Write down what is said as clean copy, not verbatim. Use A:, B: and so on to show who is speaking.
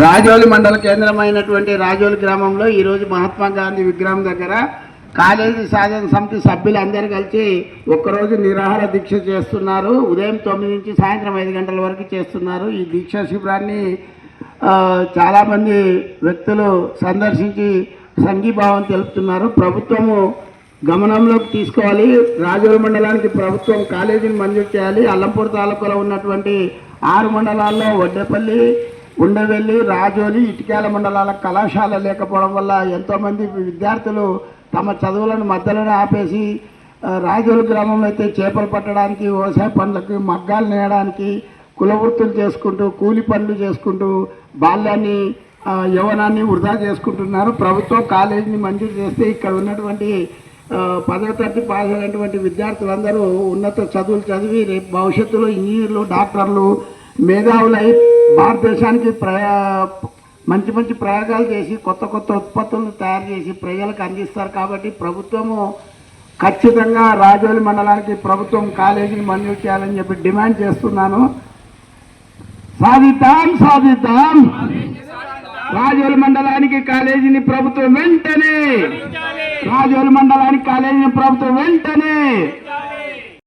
A: రాజోలి మండల కేంద్రమైనటువంటి రాజోలి గ్రామంలో ఈరోజు మహాత్మా గాంధీ విగ్రహం దగ్గర కాలేజీ సాధన సమితి సభ్యులు అందరూ కలిసి ఒక్కరోజు నిరాహార దీక్ష చేస్తున్నారు. ఉదయం 9 నుంచి సాయంత్రం 5 గంటల వరకు చేస్తున్నారు. ఈ దీక్షా శిబిరాన్ని చాలామంది వ్యక్తులు సందర్శించి సంఘీభావం తెలుపుతున్నారు. ప్రభుత్వము గమనంలోకి తీసుకోవాలి. రాజోలి మండలానికి ప్రభుత్వం కాలేజీని మంజూరు చేయాలి. అల్లంపూర్ తాలూకాలో ఉన్నటువంటి 6 మండలాల్లో వడ్డేపల్లి, ఉండవెల్లి, రాజోలి, ఇటికేల మండలాల కళాశాల లేకపోవడం వల్ల ఎంతోమంది విద్యార్థులు తమ చదువులను మధ్యలోనే ఆపేసి రాజోలి గ్రామంలో అయితే చేపలు పట్టడానికి, వ్యవసాయ పనులకి, మగ్గాలు నేయడానికి, కుల వృత్తులు చేసుకుంటూ, కూలి పనులు చేసుకుంటూ బాల్యాన్ని, యవ్వనాన్ని వృధా చేసుకుంటున్నారు. ప్రభుత్వం కాలేజీని మంజూరు చేస్తే ఇక్కడ ఉన్నటువంటి 10వ తరగతి పాస్ అయినటువంటి విద్యార్థులందరూ ఉన్నత చదువులు చదివి రేపు భవిష్యత్తులో ఇంజనీర్లు, డాక్టర్లు, మేధావులై భారతదేశానికి మంచి మంచి ప్రయోగాలు చేసి కొత్త కొత్త ఉత్పత్తులను తయారు చేసి ప్రజలకు అందిస్తారు. కాబట్టి ప్రభుత్వము ఖచ్చితంగా రాజోలి మండలానికి ప్రభుత్వం కాలేజీని మంజూరు చేయాలని చెప్పి డిమాండ్ చేస్తున్నాను. సాధిద్దాం సాధిద్దాం. రాజోలి మండలానికి కాలేజీని ప్రభుత్వం వెంటనే, రాజోలి మండలానికి కాలేజీని ప్రభుత్వం వెంటనే